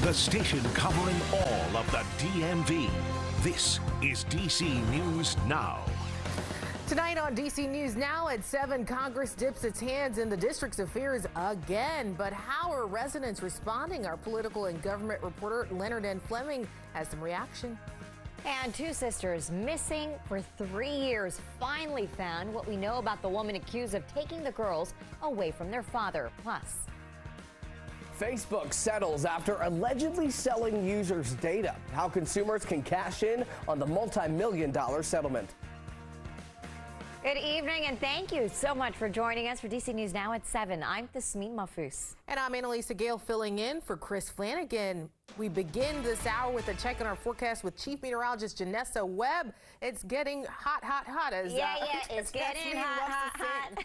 the station covering all of the DMV. This is DC News Now. Tonight on DC News Now at 7, Congress dips its hands in the district's affairs again. But how are residents responding? Our political and government reporter Leonard N. Fleming has some reaction. And two sisters missing for 3 years finally found. What we know about the woman accused of taking the girls away from their father. Plus, Facebook settles after allegedly selling users' data. How consumers can cash in on the multi-million-dollar settlement. good evening and thank you so much for joining us for DC News Now at 7. I'm Tasmin Mahfouz. And I'm Annalisa Gale filling in for Chris Flanagan. We begin this hour with a check on our forecast with Chief Meteorologist Janessa Webb. It's getting hot, hot, hot. As, it's getting hot.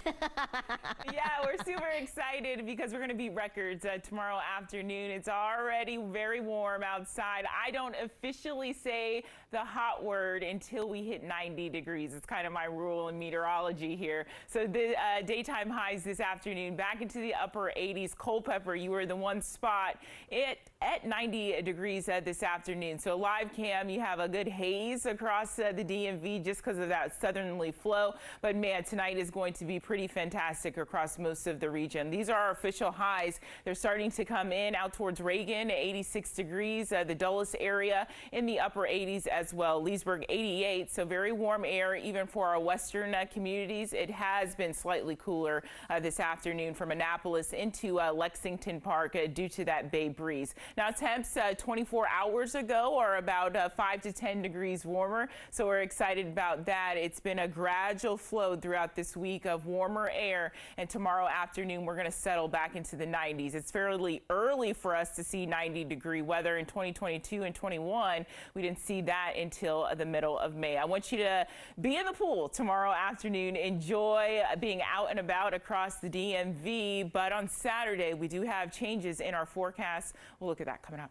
Yeah, we're super excited because we're going to beat records tomorrow afternoon. It's already very warm outside. I don't officially say the hot word until we hit 90 degrees. It's kind of my rule in meteorology here. So the daytime highs this afternoon back into the upper 80s. Culpeper, you were the one spot at 90 degrees this afternoon. So live cam, you have a good haze across the DMV just because of that southerly flow. But man, tonight is going to be pretty fantastic across most of the region. These are our official highs. They're starting to come in out towards Reagan, 86 degrees, the Dulles area in the upper 80s as well. Leesburg, 88. So very warm air even for our western communities. It has been slightly cooler this afternoon from Annapolis into Lexington Park due to that bay breeze. Now temps 24 hours ago are about 5 to 10 degrees warmer, so we're excited about that. It's been a gradual flow throughout this week of warmer air, and tomorrow afternoon we're going to settle back into the 90s. It's fairly early for us to see 90-degree weather in 2022 and 21. We didn't see that until the middle of May. I want you to be in the pool tomorrow afternoon. Enjoy being out and about across the DMV, but on Saturday we do have changes in our forecast. We'll look at that coming up.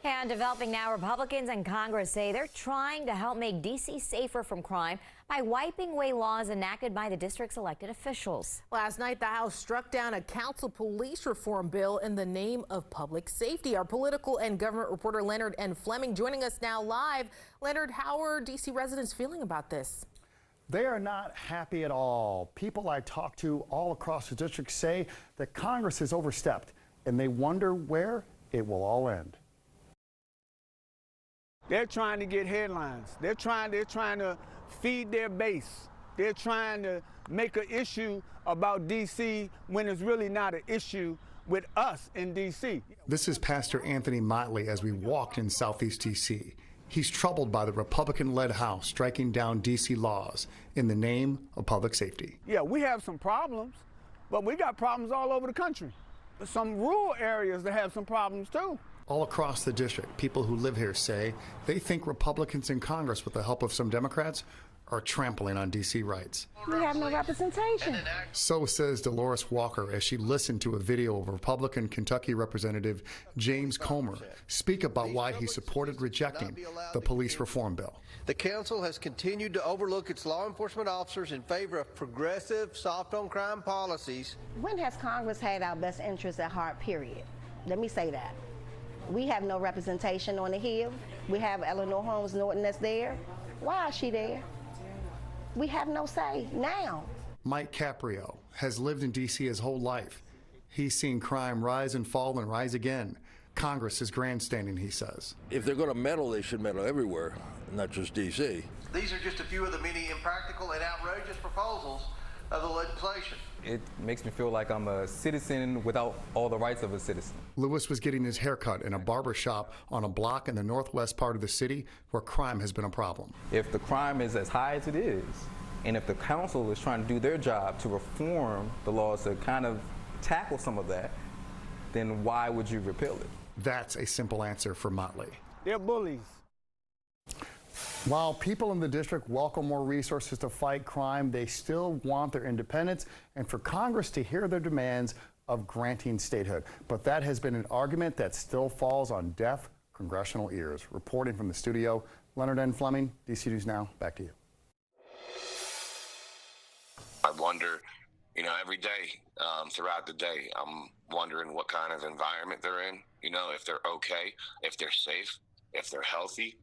And developing now, Republicans in Congress say they're trying to help make D.C. safer from crime by wiping away laws enacted by the district's elected officials. Last night, the House struck down a council police reform bill in the name of public safety. Our political and government reporter Leonard N. Fleming joining us now live. Leonard, how are D.C. residents feeling about this? They are not happy at all. People I talk to all across the district say that Congress has overstepped, and they wonder where it will all end. They're trying to get headlines. They're trying to feed their base. They're trying to make an issue about D.C. when it's really not an issue with us in D.C. This is Pastor Anthony Motley as we walked in Southeast D.C. He's troubled by the Republican-led House striking down D.C. laws in the name of public safety. Yeah, we have some problems, but we got problems all over the country. Some rural areas that have some problems too. All across the district, people who live here say they think Republicans in Congress, with the help of some Democrats, are trampling on D.C. rights. We have no representation. So says Dolores Walker as she listened to a video of Republican Kentucky Representative James Comer speak about why he supported rejecting the police reform bill. The council has continued to overlook its law enforcement officers in favor of progressive, soft-on-crime policies. When has Congress had our best interests at heart, period? Let me say that. We have no representation on the Hill. We have Eleanor Holmes Norton that's there. Why is she there? We have no say now. Mike Caprio has lived in D.C. his whole life. He's seen crime rise and fall and rise again. Congress is grandstanding, he says. If they're going to meddle, they should meddle everywhere, not just D.C. These are just a few of the many impractical and outrageous proposals of the legislation. It makes me feel like I'm a citizen without all the rights of a citizen. Lewis was getting his haircut in a barber shop on a block in the northwest part of the city where crime has been a problem. If the crime is as high as it is, and if the council is trying to do their job to reform the laws to kind of tackle some of that, then why would you repeal it? That's a simple answer for Motley. They're bullies. While people in the district welcome more resources to fight crime, they still want their independence and for Congress to hear their demands of granting statehood. But that has been an argument that still falls on deaf congressional ears. Reporting from the studio, Leonard N. Fleming, DC News Now. Back to you. I wonder, every day throughout the day, I'm wondering what kind of environment they're in. You know, if they're okay, if they're safe, if they're healthy.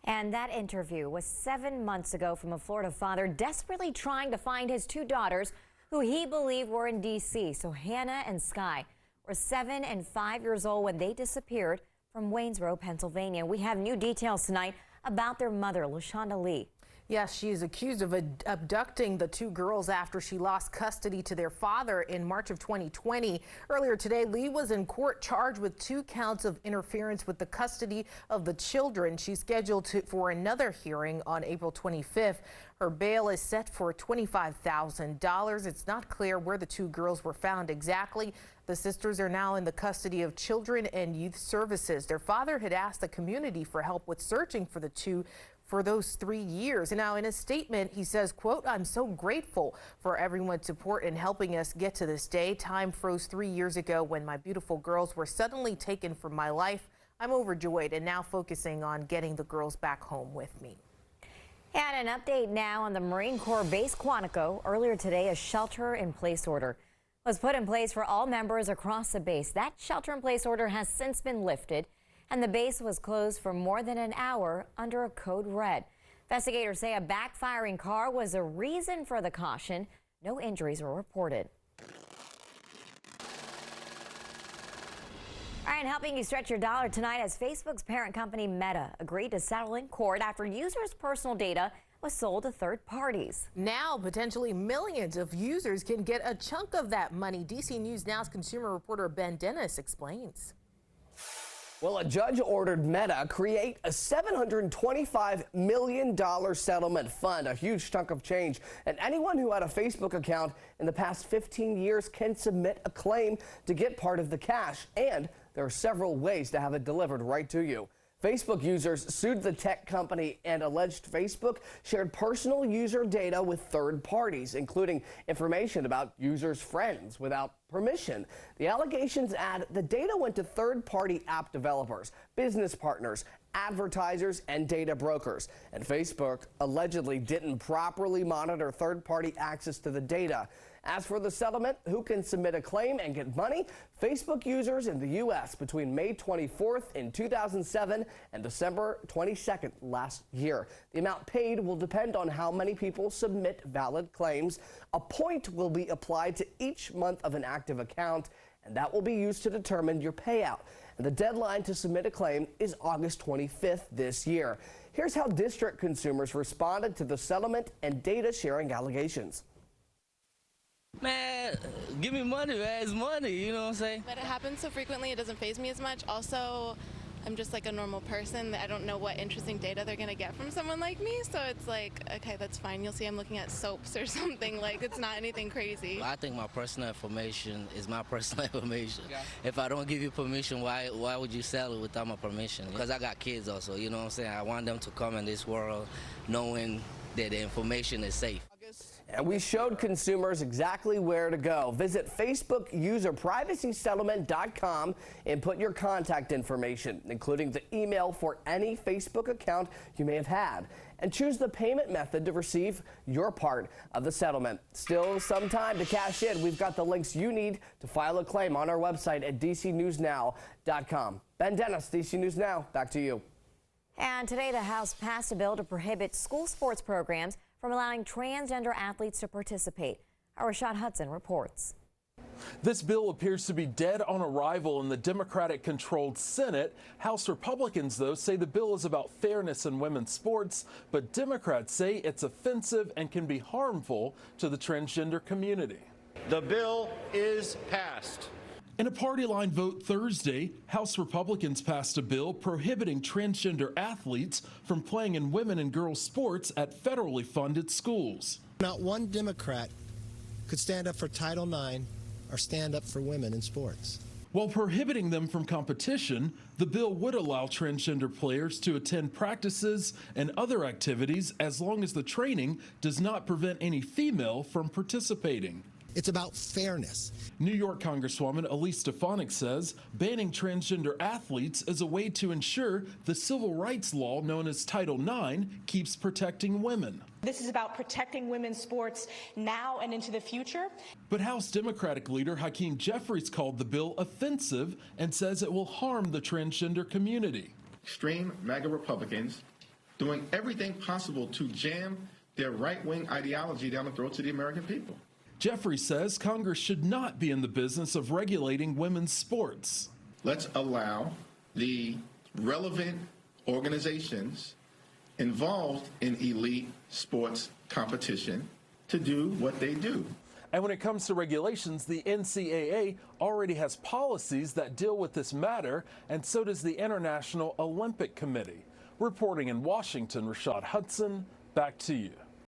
And that interview was 7 months ago from a Florida father desperately trying to find his two daughters who he believed were in D.C. So Hannah and Sky were 7 and 5 years old when they disappeared from Waynesboro, Pennsylvania. We have new details tonight about their mother, LaShonda Lee. Yes, she is accused of abducting the two girls after she lost custody to their father in March of 2020. Earlier today, Lee was in court charged with 2 counts of interference with the custody of the children. She's scheduled for another hearing on April 25th. Her bail is set for $25,000. It's not clear where the 2 girls were found exactly. The sisters are now in the custody of Children and Youth Services. Their father had asked the community for help with searching for the 2 for those 3 years. And now in a statement, he says, quote, "I'm so grateful for everyone's support in helping us get to this day. Time froze 3 years ago when my beautiful girls were suddenly taken from my life. I'm overjoyed and now focusing on getting the girls back home with me." And an update now on the Marine Corps Base Quantico. Earlier today, a shelter-in-place order was put in place for all members across the base. That shelter-in-place order has since been lifted, and the base was closed for more than an hour under a code red. Investigators say a backfiring car was a reason for the caution. No injuries were reported. All right, and helping you stretch your dollar tonight as Facebook's parent company Meta agreed to settle in court after users' personal data was sold to third parties. Now, potentially millions of users can get a chunk of that money. DC News Now's consumer reporter Ben Dennis explains. Well, a judge ordered Meta create a $725 million settlement fund, a huge chunk of change. And anyone who had a Facebook account in the past 15 years can submit a claim to get part of the cash. And there are several ways to have it delivered right to you. Facebook users sued the tech company and alleged Facebook shared personal user data with third parties, including information about users' friends without permission. The allegations add the data went to third-party app developers, business partners, advertisers, and data brokers. And Facebook allegedly didn't properly monitor third-party access to the data. As for the settlement, who can submit a claim and get money? Facebook users in the U.S. between May 24th in 2007 and December 22nd last year. The amount paid will depend on how many people submit valid claims. A point will be applied to each month of an active account, and that will be used to determine your payout. And the deadline to submit a claim is August 25th this year. Here's how district consumers responded to the settlement and data sharing allegations. Man, give me money, man. It's money, you know what I'm saying? But it happens so frequently, it doesn't faze me as much. Also, I'm just like a normal person. I don't know what interesting data they're going to get from someone like me. So it's like, okay, that's fine. You'll see I'm looking at soaps or something. Like, it's not anything crazy. I think my personal information is my personal information. Yeah. If I don't give you permission, why would you sell it without my permission? Because I got kids also, you know what I'm saying? I want them to come in this world knowing that the information is safe. And we showed consumers exactly where to go. Visit FacebookUserPrivacySettlement.com and put your contact information, including the email for any Facebook account you may have had, and choose the payment method to receive your part of the settlement. Still some time to cash in. We've got the links you need to file a claim on our website at DCNewsNow.com. Ben Dennis, DC News Now, back to you. And today the House passed a bill to prohibit school sports programs from allowing transgender athletes to participate. Our Rashad Hudson reports. This bill appears to be dead on arrival in the Democratic-controlled Senate. House Republicans, though, say the bill is about fairness in women's sports, but Democrats say it's offensive and can be harmful to the transgender community. The bill is passed. In a party line vote Thursday, House Republicans passed a bill prohibiting transgender athletes from playing in women and girls sports at federally funded schools. Not one Democrat could stand up for Title IX or stand up for women in sports. While prohibiting them from competition, the bill would allow transgender players to attend practices and other activities as long as the training does not prevent any female from participating. It's about fairness. New York Congresswoman Elise Stefanik says banning transgender athletes is a way to ensure the civil rights law known as Title IX keeps protecting women. This is about protecting women's sports now and into the future. But House Democratic leader Hakeem Jeffries called the bill offensive and says it will harm the transgender community. Extreme MAGA Republicans doing everything possible to jam their right-wing ideology down the throats of the American people. Jeffries says Congress should not be in the business of regulating women's sports. Let's allow the relevant organizations involved in elite sports competition to do what they do. And when it comes to regulations, the NCAA already has policies that deal with this matter, and so does the International Olympic Committee. Reporting in Washington, Rashad Hudson, back to you.